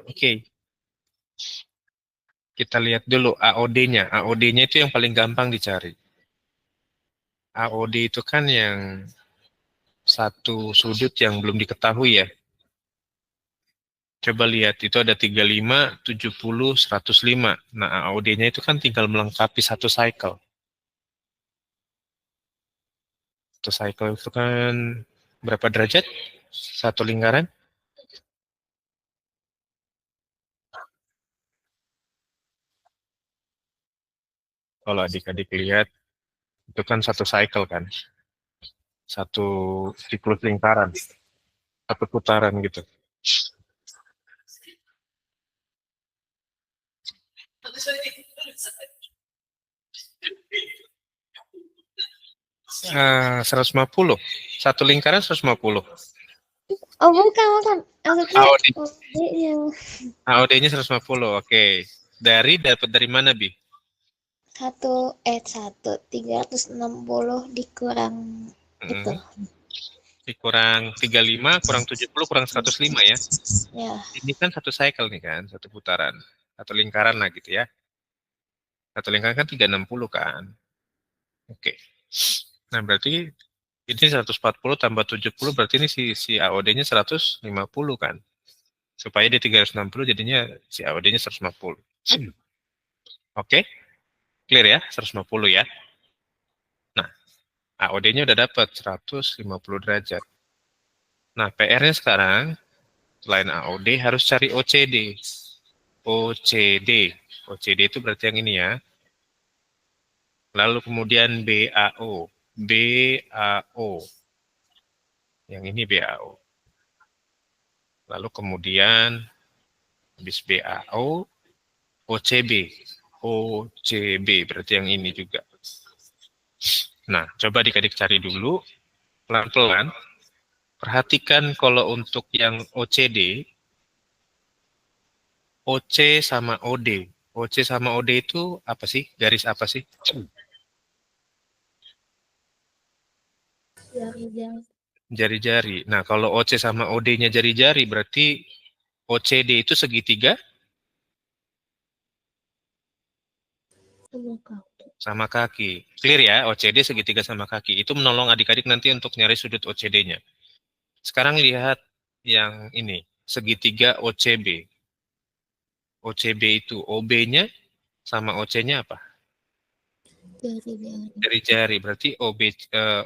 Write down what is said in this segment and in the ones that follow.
Oke, kita lihat dulu AOD-nya. AOD-nya itu yang paling gampang dicari. AOD itu kan yang satu sudut yang belum diketahui ya. Coba lihat, itu ada 35, 70, 105. Nah, AOD-nya itu kan tinggal melengkapi satu cycle. Satu cycle itu kan berapa derajat? Satu lingkaran? Kalau adik-adik lihat, itu kan satu cycle kan. Satu siklus lingkaran. Satu putaran gitu. Ah, 150. Satu lingkaran 150. Oh bukan, maksudnya AOD, yang AOD-nya 150. Oke. Dapat dari mana, Bi? 1 360 dikurang itu. Mm, Kurang 35, kurang 70, kurang 105 ya. Ya, Ini kan satu cycle nih kan, satu putaran. Satu lingkaran lah gitu ya. Satu lingkaran kan 360 kan. Oke. Nah, berarti ini 140 tambah 70 berarti ini si AOD-nya 150 kan. Supaya dia 360 jadinya si AOD-nya 150. Oke, clear ya, 150 ya. Nah, AOD-nya udah dapat 150 derajat. Nah, PR-nya sekarang selain AOD harus cari OCD. OCD. OCD itu berarti yang ini ya. Lalu kemudian BAO. BAO. Yang ini BAO. Lalu kemudian habis BAO, OCB. OCB berarti yang ini juga. Nah, coba adik-adik cari dulu pelan-pelan. Perhatikan kalau untuk yang OCD, OC sama OD. OC sama OD itu apa sih? Garis apa sih? jari-jari Jari-jari. Nah, kalau OC sama OD-nya jari-jari, berarti OCD itu segitiga sama kaki. Clear ya, OCD segitiga sama kaki. Itu menolong adik-adik nanti untuk nyari sudut OCD-nya. Sekarang lihat yang ini, segitiga OCB. OCB itu OB-nya sama OC-nya apa? jari-jari Jari-jari. Berarti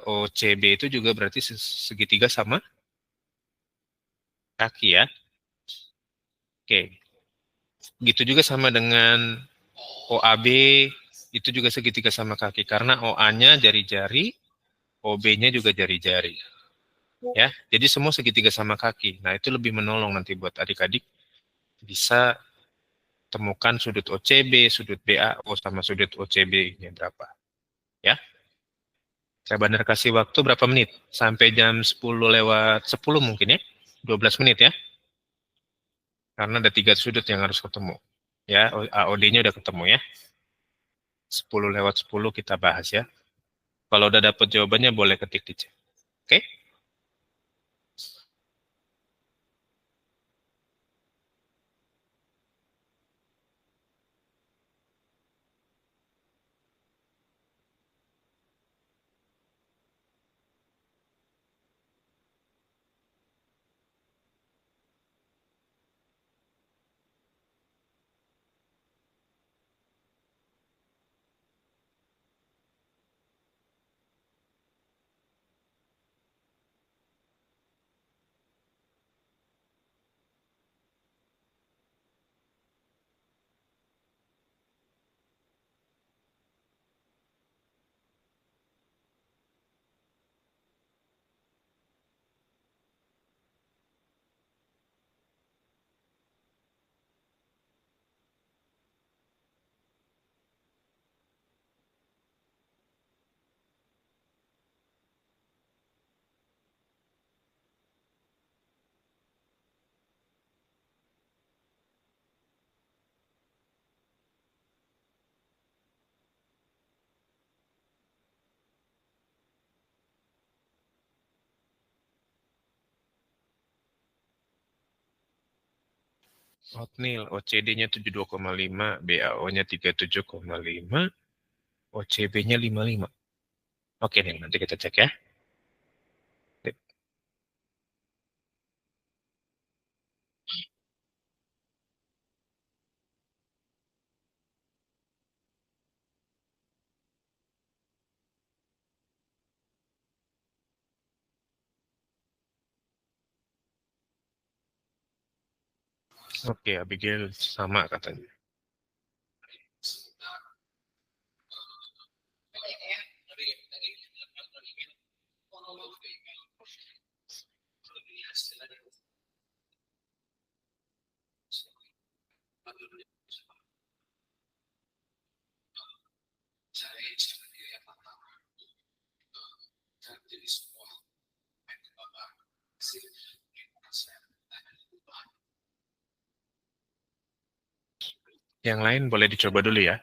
OCB itu juga berarti segitiga sama kaki ya. Oke. Gitu juga sama dengan OAB itu juga segitiga sama kaki karena OA-nya jari-jari, OB-nya juga jari-jari. Ya, jadi semua segitiga sama kaki. Nah, itu lebih menolong nanti buat adik-adik bisa temukan sudut OCB, sudut BAO sama sudut OCB-nya berapa. Ya. Saya benar kasih waktu berapa menit? Sampai jam 10 lewat 10 mungkin ya. 12 menit ya. Karena ada 3 sudut yang harus ketemu. Ya, AOD-nya udah ketemu ya. 10 lewat 10 kita bahas ya. Kalau udah dapat jawabannya boleh ketik di chat. Oke? Oatmeal, OCD-nya 72,5, BAO-nya 37,5, OCB-nya 55. Oke nih, nanti kita cek ya. Oke, Abigail sama katanya. Yang lain boleh dicoba dulu ya.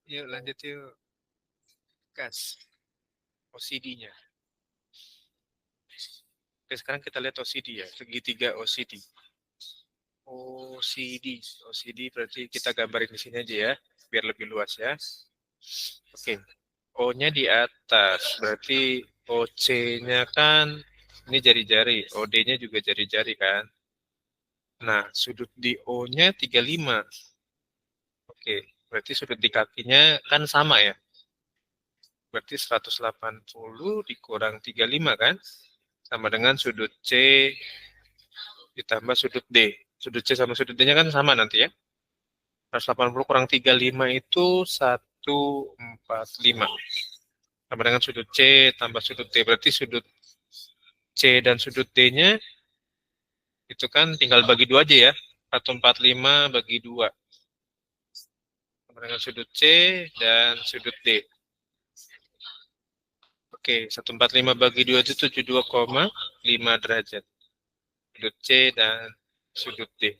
Yuk lanjut yuk. Gas. OCD-nya. Oke, sekarang kita lihat OCD ya. Segitiga OCD. OCD berarti kita gambarin di sini aja ya, biar lebih luas ya. Oke, O-nya di atas, berarti OC-nya kan ini jari-jari, OD-nya juga jari-jari kan. Nah, sudut di O-nya 35. Oke, berarti sudut di kakinya kan sama ya. Berarti 180 dikurang 35 kan? Sama dengan sudut C ditambah sudut D. Sudut C sama sudut D-nya kan sama nanti ya. 180 kurang 35 itu 145. Sama dengan sudut C tambah sudut D. Berarti sudut C dan sudut D-nya itu kan tinggal bagi 2 aja ya. 145 bagi 2. Sama dengan sudut C dan sudut D. Oke, 145 bagi 2 itu 72,5 derajat. Sudut C dan sudut D.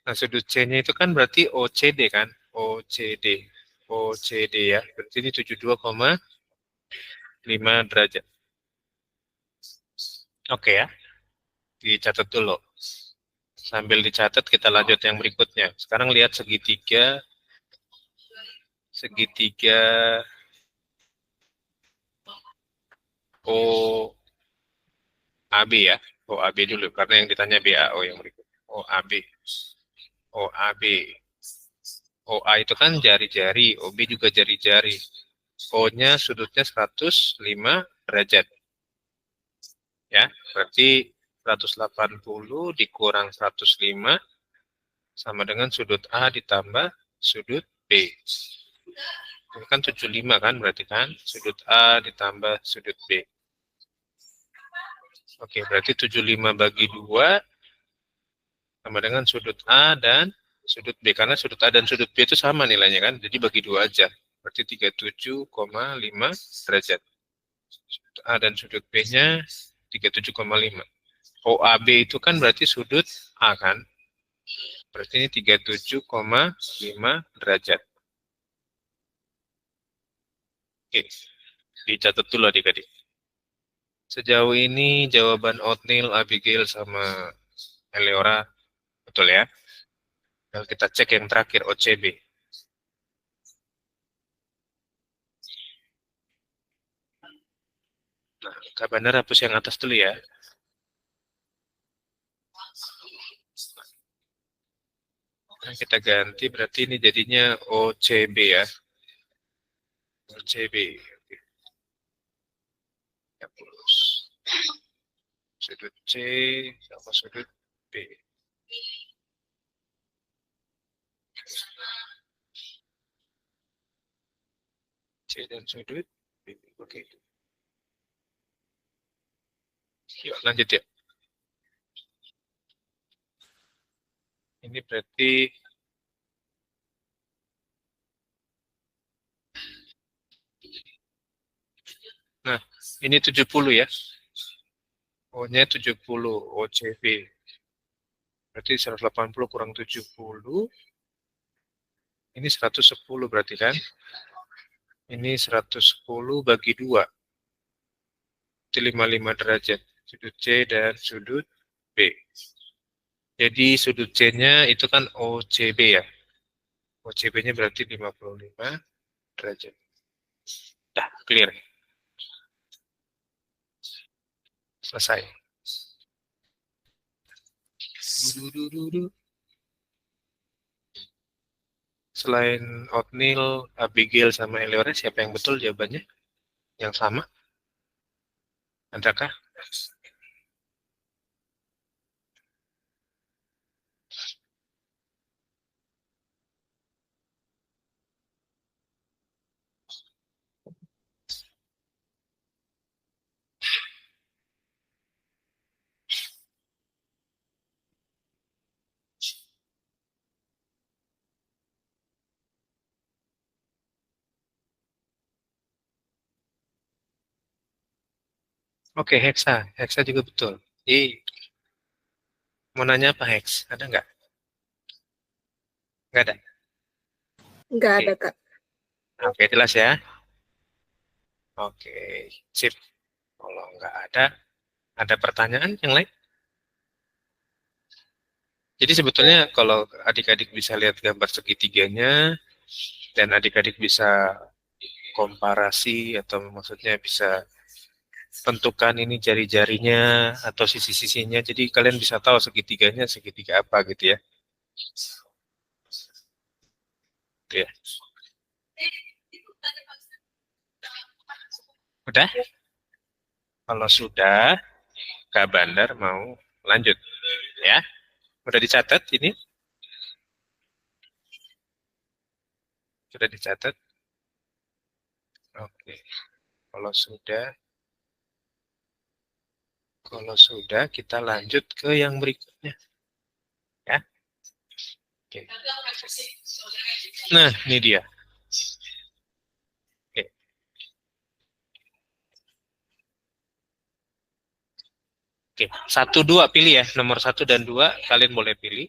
Nah, sudut C-nya itu kan berarti OCD kan? OCD. OCD ya. Berarti ini 72,5 derajat. Oke ya. Dicatat dulu. Sambil dicatat kita lanjut yang berikutnya. Sekarang lihat segitiga OAB ya. OAB dulu karena yang ditanya BAO yang berikutnya. OAB. OAB. OA itu kan jari-jari, OB juga jari-jari. O-nya sudutnya 105 derajat. Ya, berarti 180 dikurang 105 sama dengan sudut A ditambah sudut B. Ini kan 75 kan berarti kan? Sudut A ditambah sudut B. Oke, berarti 75 bagi 2 sama dengan sudut A dan sudut B. Karena sudut A dan sudut B itu sama nilainya kan? Jadi bagi 2 aja. Berarti 37,5 derajat. Sudut A dan sudut B-nya 37,5. OAB itu kan berarti sudut A kan? Berarti ini 37,5 derajat. Oke, dicatat dulu adik-adik. Sejauh ini jawaban Otnil, Abigail, sama Eleora betul ya. Lalu kita cek yang terakhir, OCB. Nah, Kak Bandar hapus yang atas dulu ya. Nah, kita ganti, berarti ini jadinya OCB ya. OCB. Sudut C sama sudut B. C dan sudut B. Oke. Yuk, lanjut ya. Ini berarti nah, ini 70 ya. O-nya 70, OCB. Berarti 180 kurang 70. Ini 110 berarti kan? Ini 110 bagi 2. Itu 55 derajat. Sudut C dan sudut B. Jadi sudut C-nya itu kan OCB ya. OCB-nya berarti 55 derajat. Dah, clear. Selesai. Selain Otnil, Abigail, sama Eleora, siapa yang betul jawabannya? Yang sama? Adakah? Oke, Hexa. Hexa juga betul. Mau nanya apa, Hex? Ada nggak? Nggak ada. Nggak Oke. ada, Kak. Oke, jelas ya. Oke, sip. Kalau nggak ada pertanyaan yang lain? Jadi sebetulnya kalau adik-adik bisa lihat gambar segitiganya dan adik-adik bisa komparasi atau maksudnya bisa tentukan ini jari-jarinya atau sisi-sisinya. Jadi kalian bisa tahu segitiganya segitiga apa gitu ya. Gitu ya. Udah? Kalau sudah, Kak Bandar mau lanjut ya. Udah dicatat ini? Sudah dicatat? Oke. Kalau sudah, kita lanjut ke yang berikutnya ya. Oke. Nah, ini dia. Oke. Oke. Satu dua pilih ya. Nomor satu dan dua kalian boleh pilih.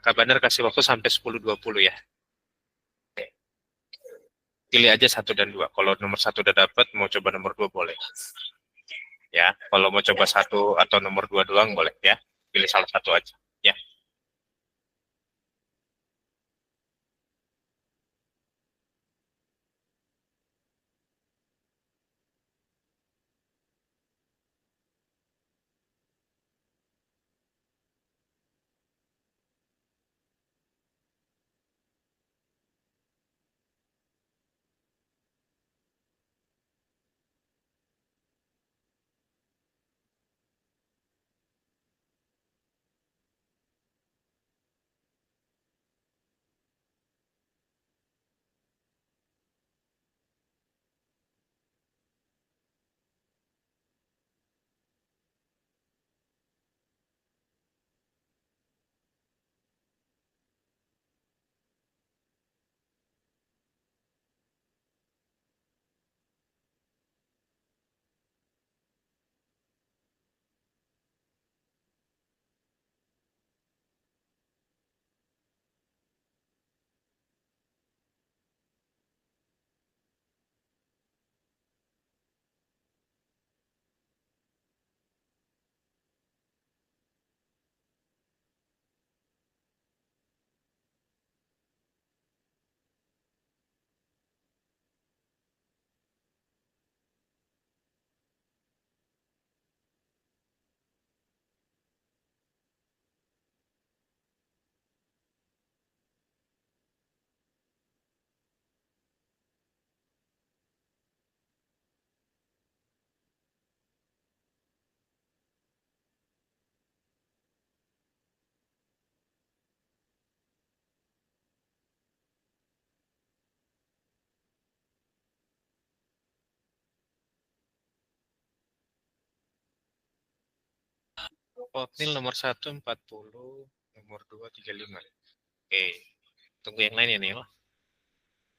Kak Bandar kasih waktu sampai 10.20 ya. Oke. Pilih aja satu dan dua. Kalau nomor satu udah dapet, mau coba nomor dua boleh. Ya, kalau mau coba satu atau nomor dua doang boleh ya. Pilih salah satu aja. Ya. Oatmeal nomor satu 40, nomor dua 35. Oke, tunggu yang lain ya Nil.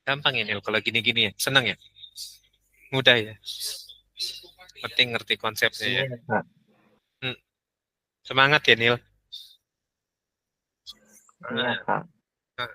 Gampang ya Nil, kalau gini-gini ya. Senang ya? Mudah ya? Penting ngerti konsepnya ya. Iya, Kak. Hmm, semangat ya Nil. Iya, Ah, Kak. ah.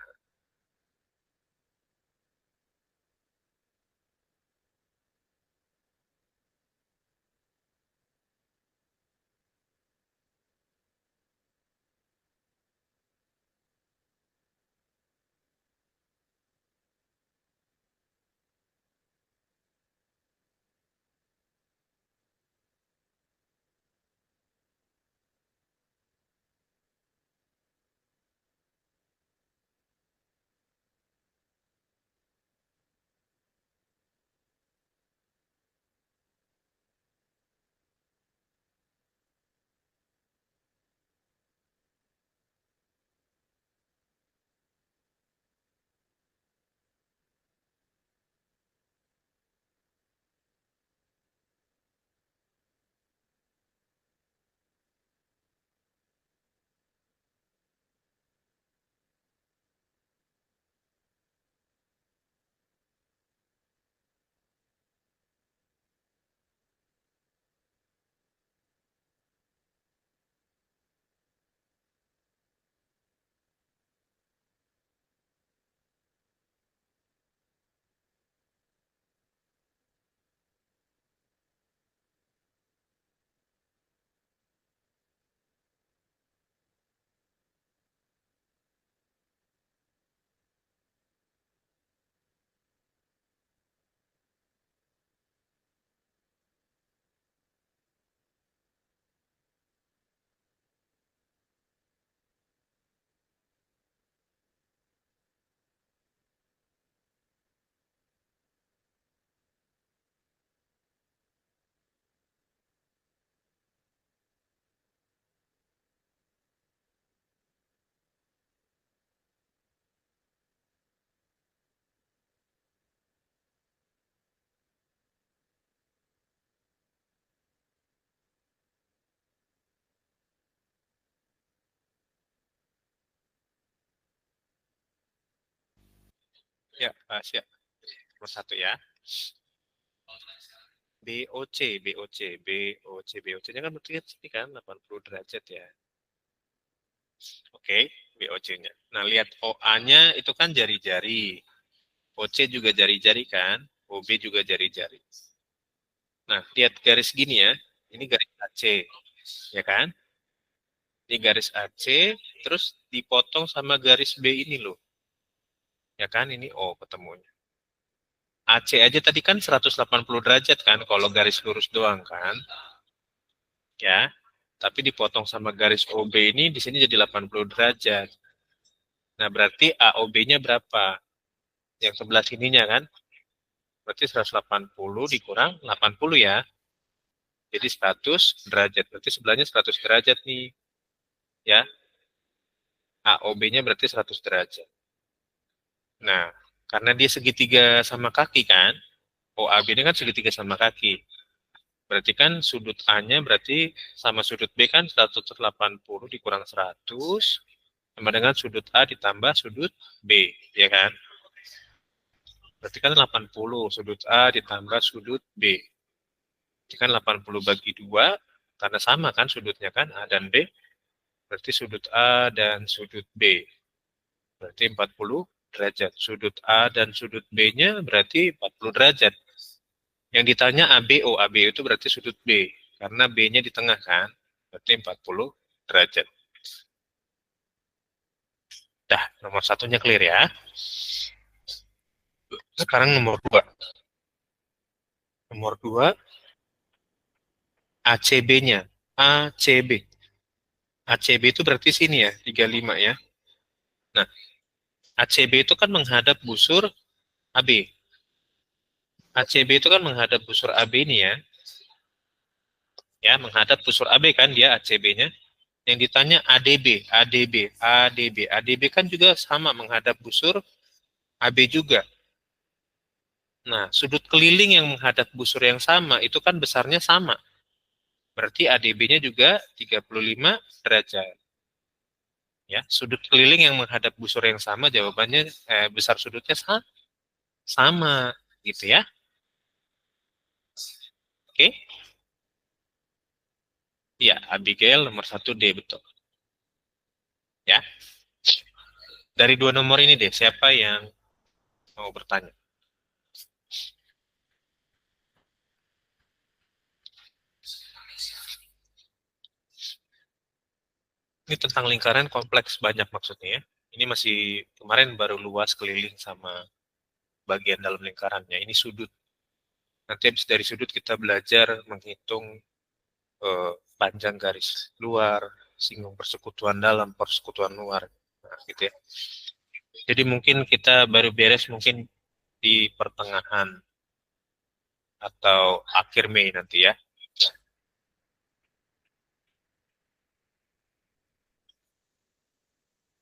Ya, siap. Nomor 1 ya. BOC, BOC, BOC, BOC-nya kan berarti ini kan 80 derajat ya. Oke, BOC-nya. Nah, lihat OA-nya itu kan jari-jari. OC juga jari-jari kan. OB juga jari-jari. Nah, lihat garis gini ya. Ini garis AC, ya kan? Ini garis AC, terus dipotong sama garis B ini loh. Ya kan, ini O ketemunya. AC aja tadi kan 180 derajat kan, kalau garis lurus doang kan. Ya, tapi dipotong sama garis OB ini di sini jadi 80 derajat. Nah, berarti AOB-nya berapa? Yang sebelah sininya kan? Berarti 180 dikurang 80 ya. Jadi 100 derajat. Berarti sebelahnya 100 derajat nih. Ya, AOB-nya berarti 100 derajat. Nah, karena dia segitiga sama kaki kan, OAB ini kan segitiga sama kaki. Berarti kan sudut A-nya berarti sama sudut B kan 180 dikurang 100 sama dengan sudut A ditambah sudut B, ya kan? Berarti kan 80 sudut A ditambah sudut B. Berarti kan 80 bagi 2, karena sama kan sudutnya kan A dan B. Berarti sudut A dan sudut B. Berarti 40 derajat. Sudut A dan sudut B-nya berarti 40 derajat. Yang ditanya ABO, ABO itu berarti sudut B. Karena B-nya di tengah kan, berarti 40 derajat. Dah, nomor satunya clear ya. Sekarang nomor 2. Nomor 2, ACB-nya. ACB. ACB itu berarti sini ya, 35 ya. Nah, ACB itu kan menghadap busur AB. ACB itu kan menghadap busur AB ini ya. Ya, menghadap busur AB kan dia ACB-nya. Yang ditanya ADB, ADB, ADB. ADB kan juga sama menghadap busur AB juga. Nah, sudut keliling yang menghadap busur yang sama itu kan besarnya sama. Berarti ADB-nya juga 35 derajat. Ya, sudut keliling yang menghadap busur yang sama jawabannya besar sudutnya sama gitu ya. Oke? Iya, Abigail nomor 1D betul. Ya. Dari 2 nomor ini deh, siapa yang mau bertanya? Ini tentang lingkaran kompleks banyak maksudnya ya. Ini masih kemarin baru luas keliling sama bagian dalam lingkarannya. Ini sudut. Nanti habis dari sudut kita belajar menghitung panjang garis luar, singgung persekutuan dalam, persekutuan luar. Nah, gitu ya. Jadi mungkin kita baru beres mungkin di pertengahan atau akhir Mei nanti ya.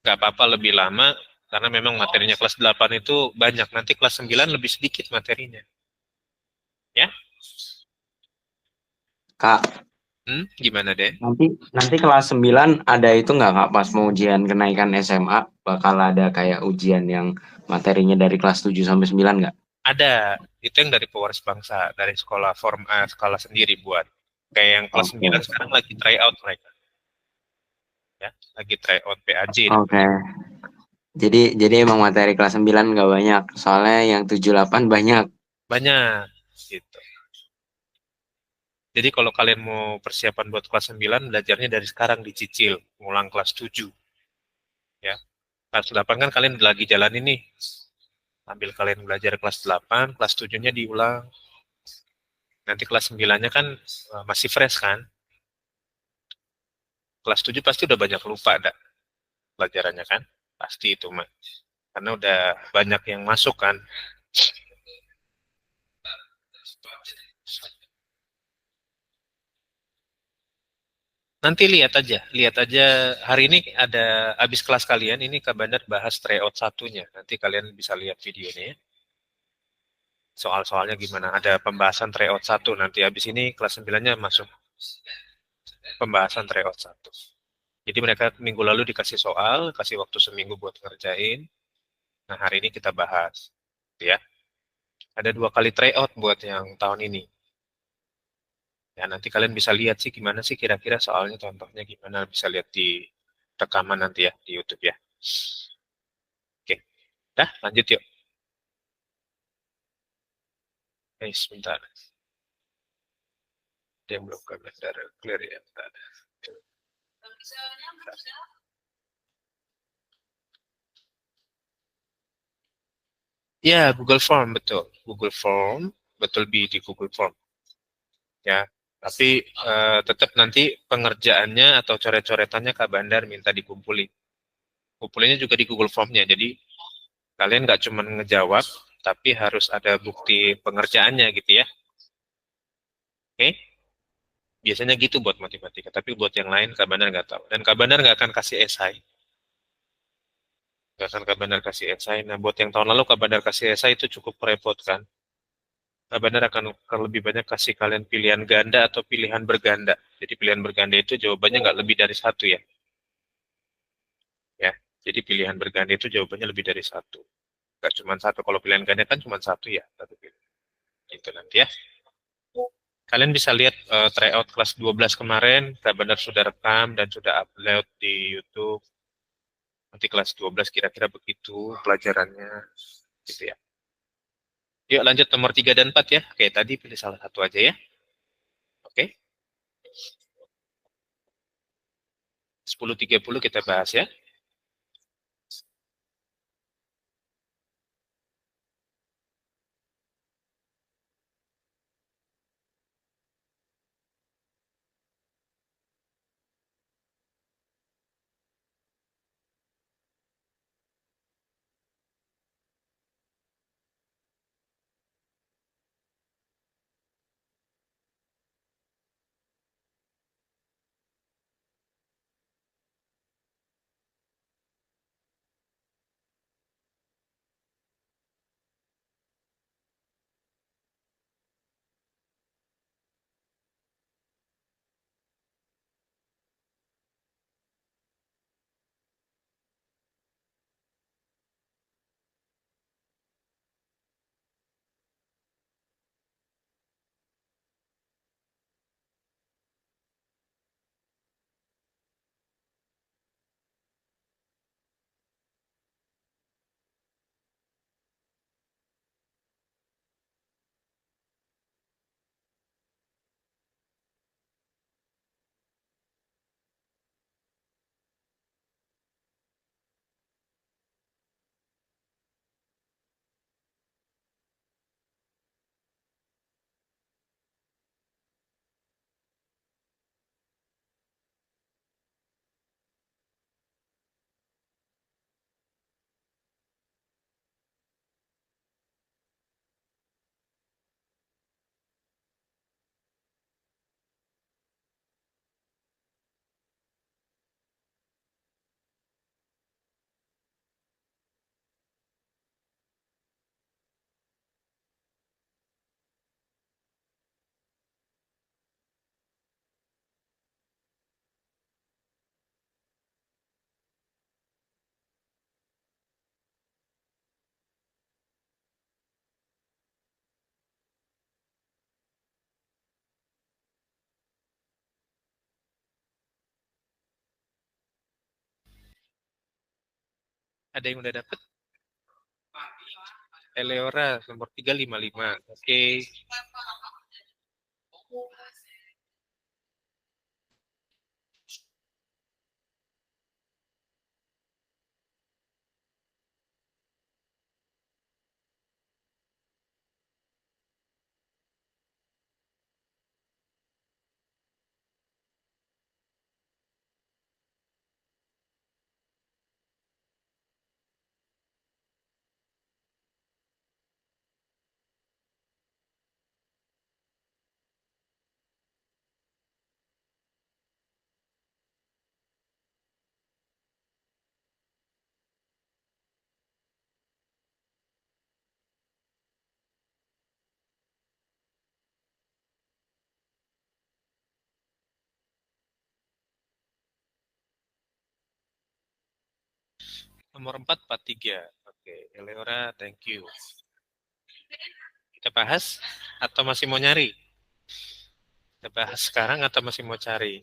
Nggak apa-apa lebih lama, karena memang materinya kelas 8 itu banyak. Nanti kelas 9 lebih sedikit materinya. Ya? Kak, Gimana deh? nanti kelas 9 ada itu nggak Kak pas mau ujian kenaikan SMA bakal ada kayak ujian yang materinya dari kelas 7 sampai 9 nggak? Ada. Itu yang dari Pewaris Bangsa, dari sekolah form A, skala sendiri buat. Kayak yang kelas 9 sekarang lagi try out mereka. Ya, lagi try out PAJ. Oke. Jadi emang materi kelas 9 nggak banyak. Soalnya yang 7-8 banyak. Banyak gitu. Jadi kalau kalian mau persiapan buat kelas 9, belajarnya dari sekarang dicicil, ngulang kelas 7. Ya. Kelas 8 kan kalian lagi jalan ini. Ambil kalian belajar kelas 8, kelas 7-nya diulang. Nanti kelas 9-nya kan masih fresh kan. Kelas 7 pasti udah banyak lupa dah pelajarannya kan. Pasti itu mah. Karena udah banyak yang masuk kan. Nanti lihat aja hari ini ada habis kelas kalian ini Kak Bandar bahas tryout satunya. Nanti kalian bisa lihat videonya ya. Soal-soalnya gimana? Ada pembahasan tryout 1 nanti habis ini kelas 9-nya masuk pembahasan tryout 1. Jadi mereka minggu lalu dikasih soal, kasih waktu seminggu buat ngerjain. Nah, hari ini kita bahas. ya. Ada 2 kali tryout buat yang tahun ini. Ya, nanti kalian bisa lihat sih gimana sih kira-kira soalnya contohnya gimana, bisa lihat di rekaman nanti ya di YouTube ya. Oke, dah lanjut yuk. Sebentar. Ada yang belum gambar clear ya. Bentar. Ya, Google Form betul. Google Form betul di Google Form. Ya, tapi tetap nanti pengerjaannya atau coret-coretannya Kak Bandar minta dikumpulin. Kumpulinnya juga di Google Form-nya. Jadi kalian nggak cuma ngejawab, tapi harus ada bukti pengerjaannya gitu ya. Oke? Biasanya gitu buat matematika. Tapi buat yang lain Kak Bandar nggak tahu. Dan Kak Bandar nggak akan kasih esai. Nggak akan Kak Bandar kasih esai. Nah, buat yang tahun lalu Kak Bandar kasih esai itu cukup repot kan. Kak Bandar akan lebih banyak kasih kalian pilihan ganda atau pilihan berganda. Jadi pilihan berganda itu jawabannya nggak lebih dari satu ya. Ya, jadi pilihan berganda itu jawabannya lebih dari satu. Nggak cuma satu. Kalau pilihan ganda kan cuma satu ya. Satu pilihan. Itu nanti ya. Kalian bisa lihat tryout kelas 12 kemarin. Kak Bandar sudah rekam dan sudah upload di YouTube. Nanti kelas 12 kira-kira begitu pelajarannya. Gitu ya. Yuk lanjut nomor 3 dan 4 ya. Oke, tadi pilih salah satu aja ya. Oke. 10.30 kita bahas ya. Ada yang udah dapet? Eleora nomor 355. Oke. Nomor 443. Oke, Eleora, thank you. Kita bahas atau masih mau nyari? Kita bahas sekarang atau masih mau cari?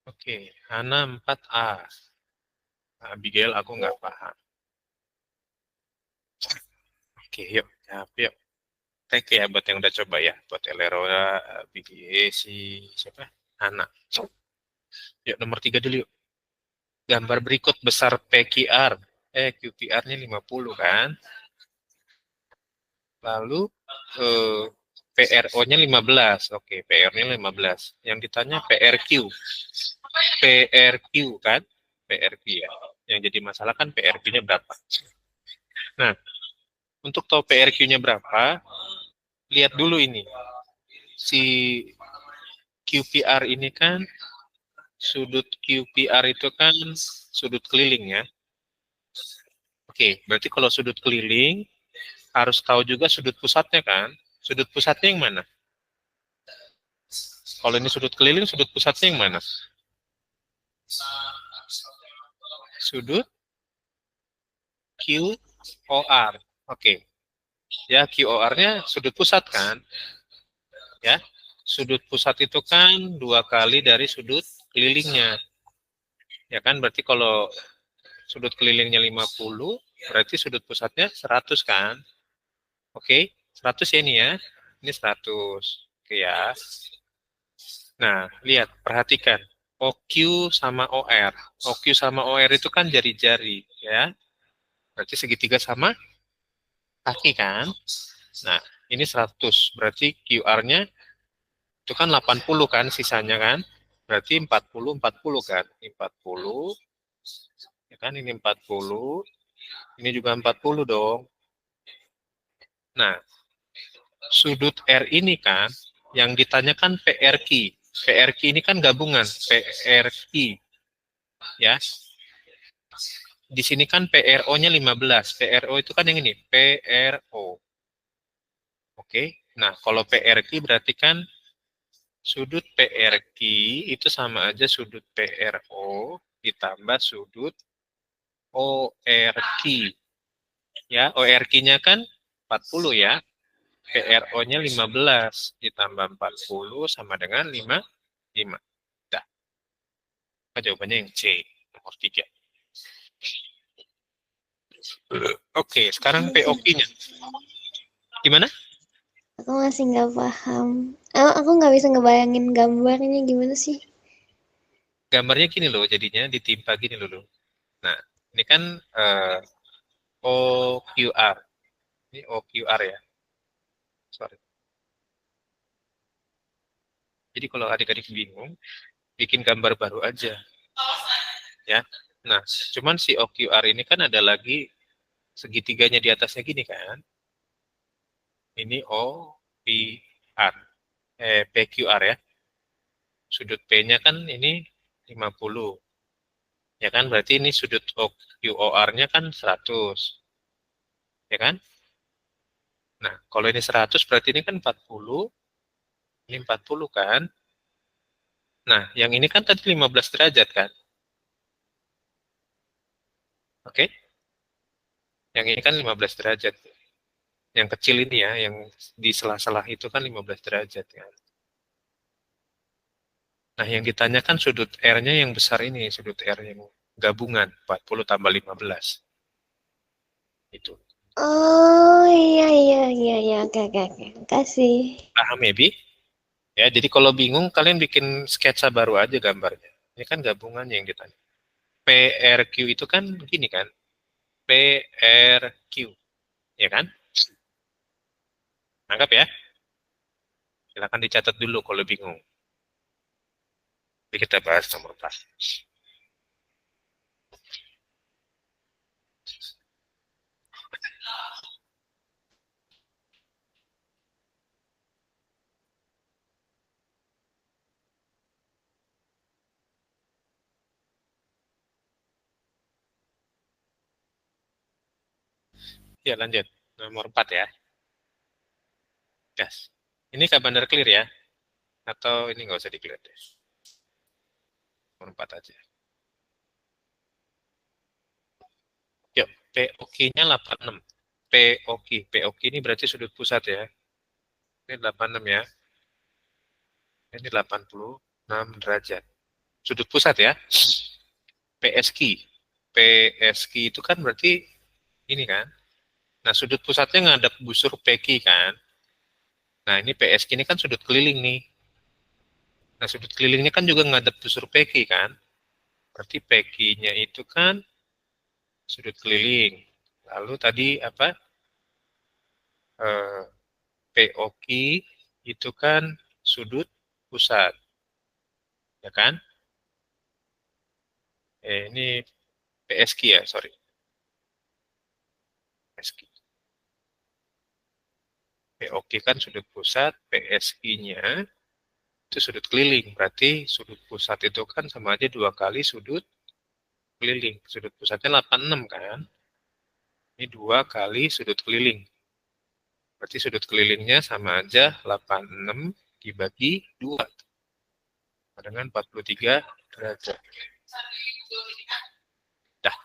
Oke, Hana 4A. Abigail aku nggak paham. Oke, yuk. Yuk. Thank you ya buat yang udah coba ya. Buat Elera, Abigail, siapa? Hana. Yuk, nomor 3 dulu yuk. Gambar berikut besar PQR. QPR-nya 50 kan. Lalu PRO-nya 15. Oke, PR-nya 15. Yang ditanya PRQ. PRQ kan? PRQ ya. Yang jadi masalah kan PRQ-nya berapa. Nah, untuk tahu PRQ-nya berapa, lihat dulu ini. Si QPR ini kan, sudut QPR itu kan sudut keliling ya. Oke, berarti kalau sudut keliling, harus tahu juga sudut pusatnya kan. Sudut pusatnya yang mana? Kalau ini sudut keliling, sudut pusatnya yang mana? Sudut QOR. Oke. Ya, QOR-nya sudut pusat kan? Ya. Sudut pusat itu kan 2 kali dari sudut kelilingnya. Ya kan? Berarti kalau sudut kelilingnya 50, berarti sudut pusatnya 100 kan? Oke. 100 ya ini ya. Ini 100. Oke ya. Nah, lihat, perhatikan. OQ sama OR. OQ sama OR itu kan jari-jari, ya. Berarti segitiga sama kaki kan? Nah, ini 100. Berarti QR-nya itu kan 80 kan sisanya kan? Berarti 40 kan? 40. Ya kan ini 40. Ini juga 40 dong. Nah, sudut R ini kan yang ditanyakan PRQ. PRQ ini kan gabungan PRQ ya. Di sini kan PRO-nya 15. PRO itu kan yang ini, PRO. Oke. Nah, kalau PRQ berarti kan sudut PRQ itu sama aja sudut PRO ditambah sudut ORQ. Ya, ORQ-nya kan 40 ya. PRO-nya 15 ditambah 40 sama dengan 5. Dah. Jawabannya yang C, nomor 3. Oke, sekarang POQ-nya. Gimana? Aku masih nggak paham. Aku nggak bisa ngebayangin gambarnya gimana sih? Gambarnya gini loh, jadinya ditimpa gini loh. Nah, ini kan OQR. Ini OQR ya. Sorry. Jadi kalau adik-adik bingung, bikin gambar baru aja. Ya. Nah, cuman si OQR ini kan ada lagi segitiganya di atasnya gini kan. Ini OPR. PQR ya. Sudut P-nya kan ini 50. Ya kan, berarti ini sudut QOR-nya kan 100. Ya kan? Nah, kalau ini 100 berarti ini kan 40. Ini 40 kan? Nah, yang ini kan tadi 15 derajat kan? Oke? Yang ini kan 15 derajat. Yang kecil ini ya, yang di sela-sela itu kan 15 derajat kan? Nah, yang ditanyakan sudut R-nya yang besar ini, sudut R yang gabungan, 40 tambah 15. Itu. Oh iya iya iya iya, oke oke oke. Kasih. Paham ya, Bi? Ya, jadi kalau bingung, kalian bikin sketsa baru aja gambarnya. Ini kan gabungannya yang ditanya. PRQ itu kan gini kan? PRQ, ya kan? Anggap ya. Silahkan dicatat dulu kalau bingung. Jadi kita bahas nomor 4. Ya, lanjut. Nomor 4 ya. Gas. Ini Kak Bandar clear ya? Atau ini nggak usah di-clear deh. Nomor 4 aja. Yuk, POQ-nya 86. POQ ini berarti sudut pusat ya. Ini 86 ya. Ini 86 derajat. Sudut pusat ya. PSQ. PSQ itu kan berarti ini kan. Nah, sudut pusatnya ngadep busur PQ kan. Nah, ini PSQ ini kan sudut keliling nih. Nah, sudut kelilingnya kan juga ngadep busur PQ kan. Berarti PQ-nya itu kan sudut keliling. Lalu tadi apa? POQ itu kan sudut pusat. Ya kan? Ini PSQ ya, sorry. PSQ. POQ kan sudut pusat, PSQ-nya itu sudut keliling. Berarti sudut pusat itu kan sama aja 2 kali sudut keliling. Sudut pusatnya 86 kan? Ini 2 kali sudut keliling. Berarti sudut kelilingnya sama aja 86 dibagi 2. Dengan 43 derajat. Dah.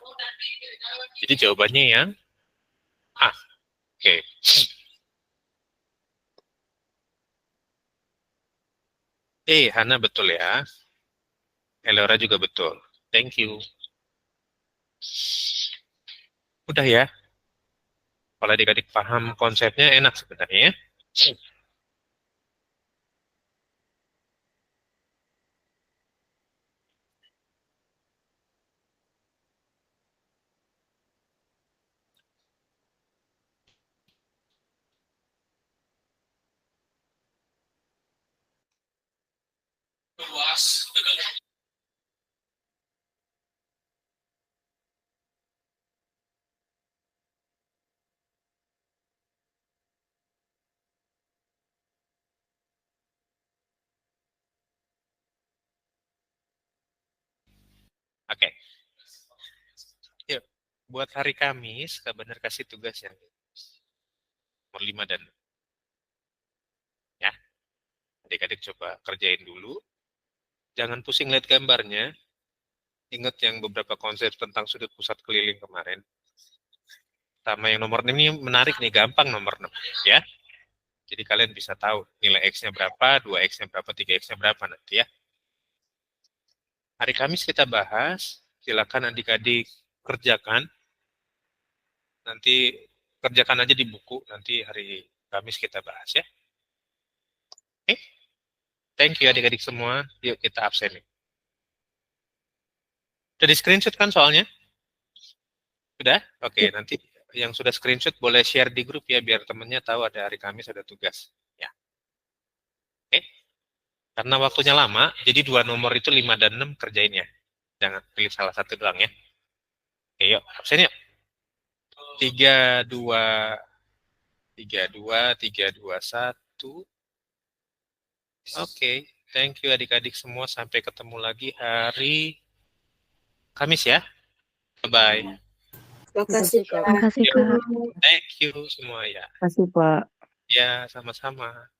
Jadi jawabannya yang A. Oke. Hana betul ya. Elora juga betul. Thank you. Udah ya. Kalau adik-adik paham konsepnya enak sebenarnya ya. Oke. Yuk, buat hari Kamis, Kak Bener kasih tugas yang nomor 5 dan ya. Adik-adik coba kerjain dulu. Jangan pusing lihat gambarnya. Ingat yang beberapa konsep tentang sudut pusat keliling kemarin. Sama yang nomor 6 ini menarik nih, gampang nomor 6 ya. Jadi kalian bisa tahu nilai X-nya berapa, 2X-nya berapa, 3X-nya berapa nanti ya. Hari Kamis kita bahas, silakan adik-adik kerjakan. Nanti kerjakan aja di buku, nanti hari Kamis kita bahas ya. Oke, thank you adik-adik semua. Yuk kita absen nih. Sudah di screenshot kan soalnya? Sudah? Oke, nanti yang sudah screenshot boleh share di grup ya, biar temennya tahu ada hari Kamis ada tugas. Ya. Oke. Karena waktunya lama, jadi 2 nomor itu 5 dan 6 kerjain ya. Jangan pilih salah satu doang ya. Oke, yuk, absen yuk. 3, 2, 1. Oke, thank you adik-adik semua. Sampai ketemu lagi hari Kamis ya. Bye-bye. Makasih, Kak. Makasih, Kak. Thank you semua ya. Makasih, Pak. Ya, sama-sama.